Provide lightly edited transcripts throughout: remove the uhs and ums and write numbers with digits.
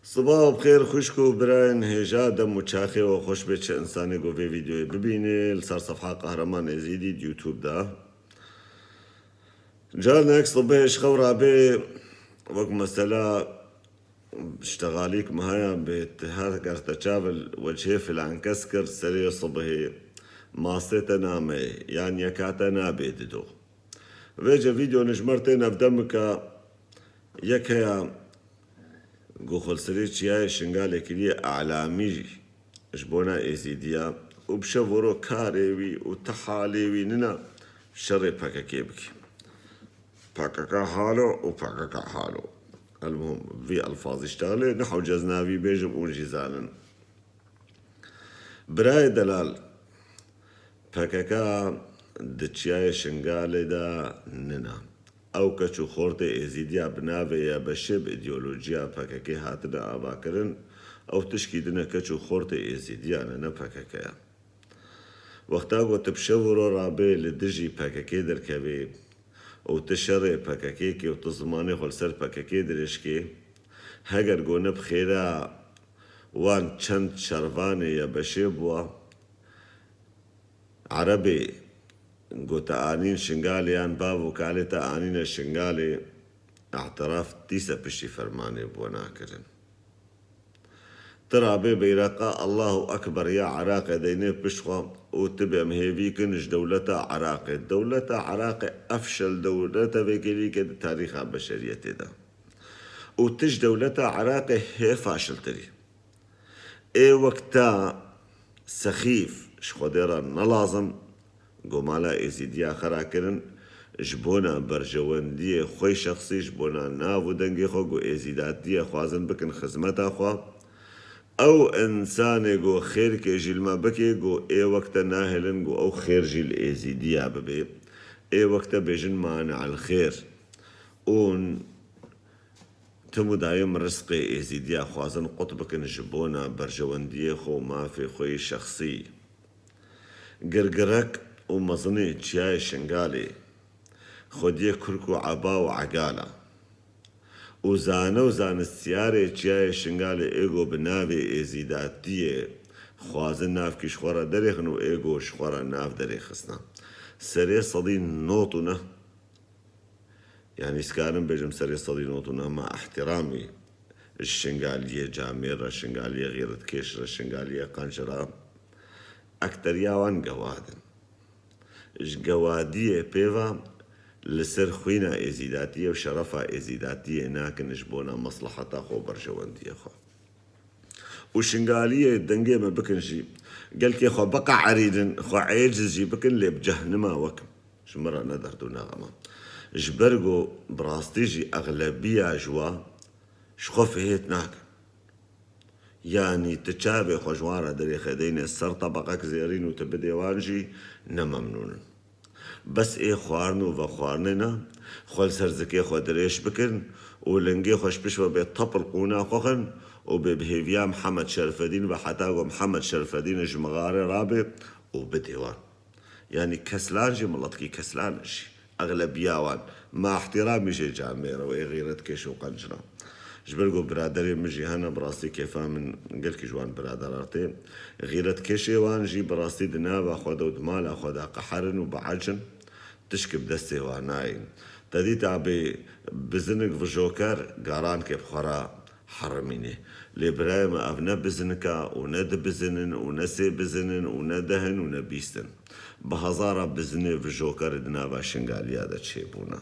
صباح بخير خوشكو براين هجا دم وشاخي وخوش بيتش انساني قو في فيديو ببيني لصار صفحة قهرمان يزيدي يوتيوب دا جالنا صبيش خورا بي وقت مسألة اشتغاليك مهايا بتهاكر تشافل والشيف العنكسكر سريع صبحي ماستيتا نامي يعني يكاتا نابي ددو فيجا فيديو نجمرتين بدمك يكيا قوخل سريتش ياي شنغالي كلية أعلامي جبونا إيزيديا وبشفرو كاريوي وتحاليوي ننا شري باكا كيبكي باكاكا حالو وباكاكا حالو المهم في ألفاظ اشتغلي نحو جزنافي بيجم ونجيزانا براي دلال باكاكا دتشياي شنغالي دا ننا او کچو خورت ازیدیا بناوه یا بشب ایدئولوژیا پاککی هاتنا آبا کرن او تشکیدنا کچو خورت ازیدیا نه پاککیا وقتا گو تبشورو رابه لدجی پاککی در کبی او تشره پاککی که او تزمانه خلصر پاککی درش که هگر گو نب خیره وان چند شروانه یا بشب و عربي قلت آنين شنغالي آن باب وكالتا آنين الشنغالي اعتراف تيسا بشي فرماني بوناكرن ترى بيرقا الله أكبر يا عراق ديني بشخوا وتبع مهيفيكنش دولتا عراق دولتا عراق أفشل دولتا بيكلي كده تاريخ البشرية ده وتج دولتا عراق هي فاشل تري اي وقتا سخيف شخوديرا نلازم قمالا إزيديا خراكرن جبونا برجواندية خوي شخصي جبونا نافو دنگي خو قو إزيدات دي خوازن بكن خزمتا خوا أو إنسان قو خير كي جيل ما بكي قو إي وقت ناهلن قو أو خير جيل إزيديا ببي إي وقت بيجن مانع الخير اون تمو دايم رزقي إزيديا خوازن قطبكن جبونا برجواندية خو ما في خوي شخصي قرقرك ومظني تشاي شنغالي خوديه كركو عبا وعقالة وزان السيارة تشاي شنغالي ايغو بنافي ازيداتية خوازن ناف كي شخورا دريخن و ايغو شخورا ناف دريخسنا سري صدي نوتنا يعني سكارن بيجم سري صدي نوتنا مع احترامي الشنغالية جاميرة الشنغالية غيرة كيشرة الشنغالية قنشرة أكتر ياوان قوادن جوادية بيفا لسر خوينا إزيداتية وشرفها إزيداتية ناكن جبونا مصلحة خو برجواندية خو وشنغالية دنجي ما بكنشي قال كي خو بقى عريدن خو عيجزي بكن لي بجهنما وكم شمرا ندر دون غما جبرقو براستيجي أغلبية جوا شخوف هيت ناكن يعني تشابه خوجوارة دري خدين السر طبقك زيرين وتبدي وانجي نممنون بس ايه خوارنو وخوارننا خول سرزكي خو دريش بكن ولنجي خوش بشوى بيطبل قونا خوخن وببهيفيا محمد شرف الدين وحتاقو محمد شرف الدين جمغاري رابي وبديوان يعني كسلان جي ملطكي كسلان جي أغلبياوان مع احترامي جي جاميرا وإغيرت كيشو قنجرة جبرقو برادري مجي هنا براسي كيفا من قلك جوان برادراتي غيرت كيشي وان جي براسي دنابا خودو دمالا خودا قحرن وبعجن تشكب دستي واناين تديت عبي بزنك في جوكر قاران كيف خرا حرميني لبرايم أبنا بزنكا وند بزنن ونسي بزنن وندهن ونبيستن بهزارة بزني في جوكر دنابا شنغالي هذا تشيبونا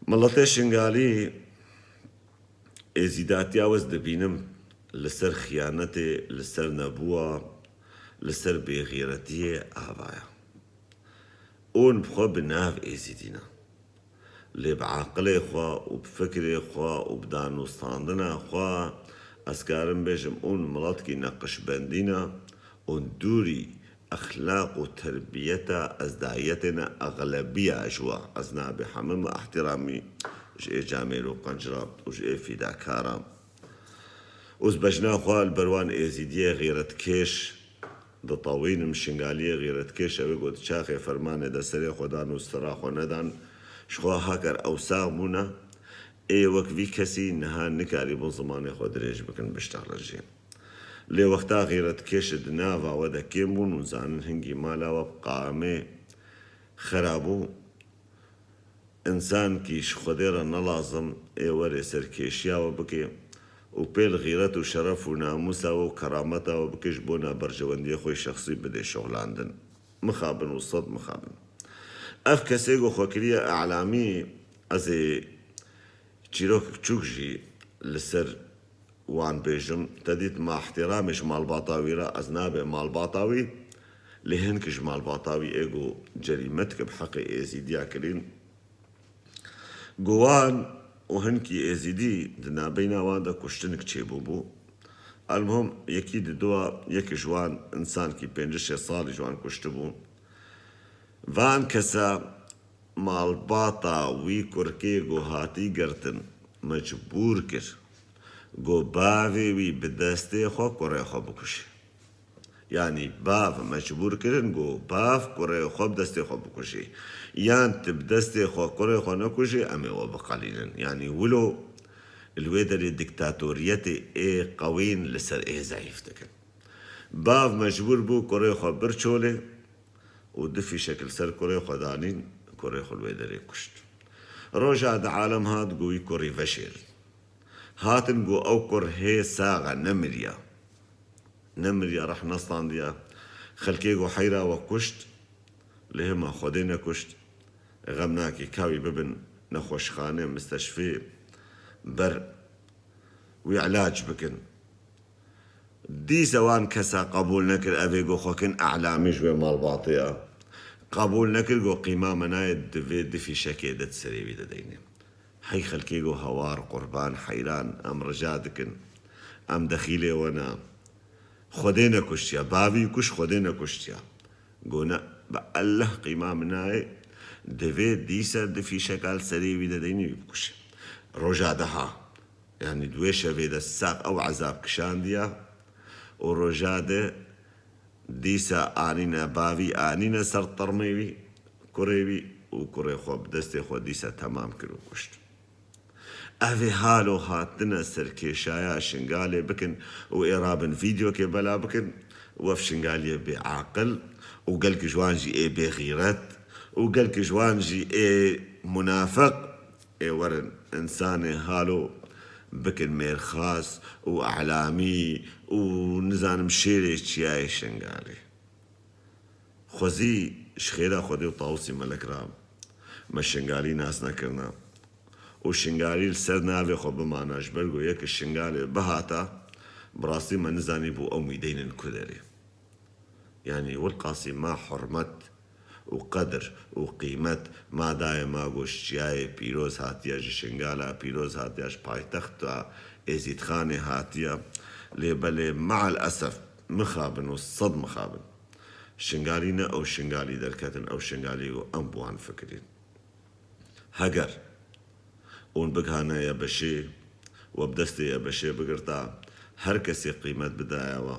ملطي شنغالي ازيداتيا وز دبينم لسر خيانتي لسر نبوة لسر بغيرتي آبايا اون بخوا بناف ازيدينا اللي بعقلي خوا وبفكري خوا وبدانو ستاندنا خوا اسكارم بيجم اون ملاتكي نقش بندينا اون دوري اخلاق وتربيتا ازدايتنا اغلبية اجوا ازنا بحمم احترامي جي جامل وقنجرة وجي في داكارا وزبجنا خواه البروان ازيدية غيرت كيش دا طاوين مشنغالية غيرت كيش اوي قد شاخي فرمانة دا سري خودان وستراخ وندان شخوا هاكر اوساغ مونا وەکوی کەسی نەها نکاری بۆ زمانی خۆ درێژ بکەن بشتەڕەژێ لێ وەختا غیرەت کێشت ناڤاوە دەکێم بوون و زانن هەنگی مالاوە قامێ خەرابوو ئینسان کیش خودێرە نەڵازم ئێوەرێ سەرکێشیاوە بکێ و پێل غیرەت و شەرەف و ناموساوە و کەرامەتاوە بکەش بۆ نابەرژەوەندیە خۆی شەخصی بدێ شۆڵاندن مخابن و سەد مخابن ئەف کەسێک و خۆکریە ئەعلامی ئەزێ چیرۆک کچووکژی لەسەر وان بێژم تەدیت ما احتیرامش ماڵباتاویرە ئەز نابێ ماڵباتاوی لێ هێنکش ماڵباتاوی ئێگ و جەریمەت کە بحەقی ئێزیدیا کرین گووان و هەنکی ئێزیدی دنابەی ناواندا کوشتنک چێبوو بوو ئەلمهم یەکی ددووە یەکی ژوان ئینسانکی 5 ساڵی جوان کوشت بوو وان کەسە ماڵباتا وی کورکێ گۆ هاتی گرتن مەجبور کرد گۆ باوێ وی بدەستێ خۆ کوڕێ خۆ بکوشێ یعنی باو مەجبور کردن گۆ باو کوڕێ خۆ بدەستێ خۆ بکوشێ یان بدەستێ خۆ کوڕێ خۆ نەکوژێ ئەمێوە بقەلیلن یعنی ولۆ الوێ دەرێ دیکتاتۆریەتێ ئێ قەوین لەسەر ئێ زایف دەکەن باو مەجبور بوو کوڕێ خۆ برچۆلێ و دفی شەکل سەر کوڕێ خۆ دانین کوڕێ خۆ لوێ دەرێ کوشت ڕۆژا دە عالەم هات گووی کوڕی ڤەشێر هاتن گو ئەو کوڕ هەیە ساغە نەمریا ڕەح نەستاندیا خەلکێ گۆ حەیراوە کوشت لە هێما خۆدەی نەکوشت غەم ناکی کاوی ببن نەخۆشخانێ مستەشفێ بەر وی علاج بکن دیسەوان کەسا قبول نەکرد ئەvێ گۆ خۆکن ئەعلامیش وێ ماڵباتەیە قبول نەکرد گۆ قیمامە نایەت دەvێ دفی شەکێ دەت سەرێوی دەدەینێ هەی خەلکێ گۆ هەوار قوربان حەیران ئەم ڕژا دکن ئەم دەخیلێوەنا خۆدەی نەکوشتیا باوی کوش خۆدەی نەکوشتیا گۆنە بە ئەلله قیمام نایە دەvێت دیسە دفی شەکال سەرێوی دەدەینی بکوشێ ڕۆژا دەها یعنی دوێ شەوێ دە ساق ئەو عەزاب کشاندیا و ڕۆژادە دیسە ئانینە باوی ئانینە سەر تەڕمەوی کوڕێوی و کوڕێ خۆ بدەستێ خۆ دیسە تەمام کرد و کوشت ئەvێ هالۆ هاتنە سەرکێشایە شنگالێ بکن و ئێرابن ڤیدیۆکێ بەلا بکن وەف شنگالیە بێ عاقل و گەلکی ژوانژی ئێ بێ غیرەت و گەلکی ژوانژی ئێ منافق ئێ وەرن ئینسانێ هالۆ بکن مێرخاس و ئەعلامی و نزانم شێرێ چیایە شنگالێ خۆزی شخێرا خۆدێ و تاوسی مەلەکرا مە شنگالی ناس نەکردنا و شنگالی سەر ناوێ خۆ بمانەش بەرگۆ یەکە شنگالێ بەهاتە بڕاستی مە نزانی بوو ئەو میدەینن کودەرێ یعنی والقاسی ما حرمەت و قەدر و قیمەت مادایە ما گۆشتیایە پیرۆز هاتیەژی شنگالە پیرۆز هاتیەش پایتەختە ئێزیدخانێ هاتیە لێ بەلێ مع الأسف مخابن و سەد مخابن شنگالی نە ئەو شنگالی دەرکەتن ئەو شنگالی و ئەم بوان فکرین هەگەر اون بگهانەیە بەشێ و بدەستەیە بەشێ بگرتا هەر کەسێ قیمەت بدایەوە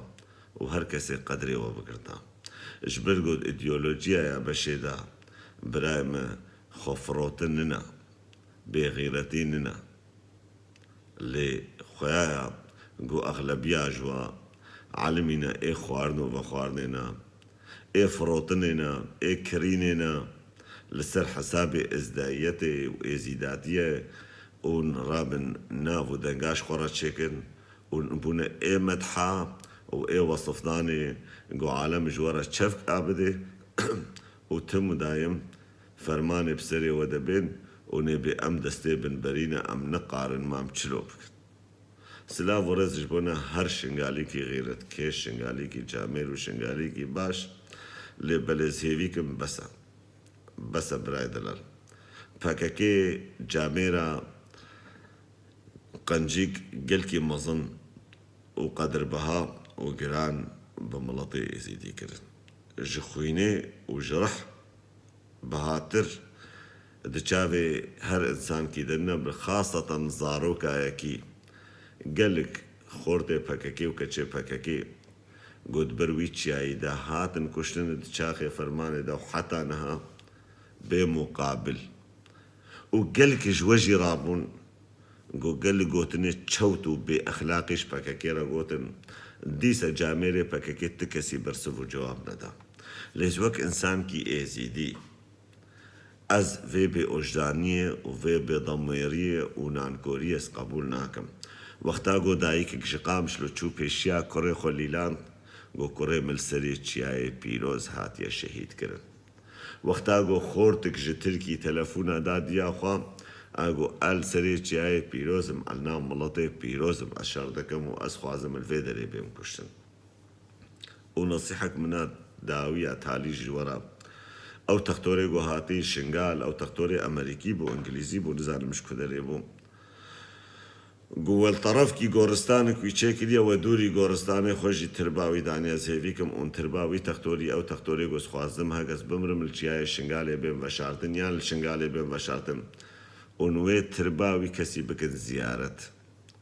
و هەر کەسێ قەدرێەوە بگرتا ji ber got îdeolojiyaya beşê de birayê me xwefirotî nine bêxîretî nine lê xweyaya got exlebiya ji we elimî ne ê xwarin û vexwarinê ne ê firotinê ne ê kirînê ne li ser hesabê ezdayiyetê û êzîdatiyê û rabin nav û dengaş xwe re çêkin û bûne ê medha و ای وصفدانی گو عالم جوارا چفک آبده و تم دایم فرمان بسری و دبین و نبی ام دسته بن برینه ام نقارن مام چلو بکن سلا ورز جبونه هر شنگالی کی غیرت کش شنگالی کی جامیر و شنگالی کی باش لی بلزهیوی کم بسا برای دلر پاکاکی جامیرا قنجیک گل کی مزن و قدر بها و گران بملطي ازيدي كرن جخويني و جرح بهاتر دچاوي هر انسان کی دنه بخاصة زاروكا يكي قلق خورده پاكاكي و كچه پاكاكي قد بروي چياي دا هاتن كشتن دچاخي فرمان دا حتى نها بمقابل و قلق جوجي رابون گل گوتنی چوتو بی اخلاقیش پککیرا گوتن دیسا جامعه پککیت کسی برسو جواب ندا لیز وک انسان کی ایزیدی از وی به اجدانیه و وی به ضمیریه و نانکوریه اس قبول ناکم وقتا گو دایی که گشقامش لو چو پیشیا کره خلیلان گو کره ملسری چیای پیروز هاتیا شهید کرن وقتا گو خورتک جترکی تلفون دادیا خواه اگو ال سری چیای پیروزم النام ملطه پیروزم اشاردکم و از خوازم الفیدری بیم کشتن و نصیحک منا داویه تالی جوارا او تختوری گو هاتی شنگال او تختوری امریکی بو انگلیزی بو نزانمش کدری بو گوال طرف کی گورستان کوی چکلی و دوری گورستان خوشی ترباوی دانی از هیوی کم اون ترباوی تختوری او تختوری گوز خوازدم هاگز بمرم الچیای شنگالی بیم وشارتن یا الشنگالی بیم وشارتن اون وی ترباوی کسی بکن زیارت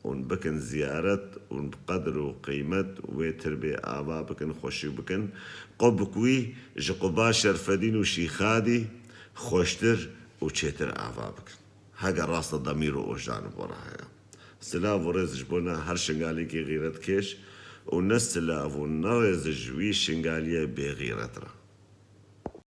اون بکن زیارت اون قدر و قیمت وی تربی آوا بکن خوشی بکن قبکوی جقبا شرفدین و شیخادی خوشتر و چیتر آوا بکن هاگا راست ضمیر و اوجدان بوراها سلاف و رزش بونا هر شنگالی کی غیرت کش و نسلاف و نرزش وی شنگالی بی غیرت را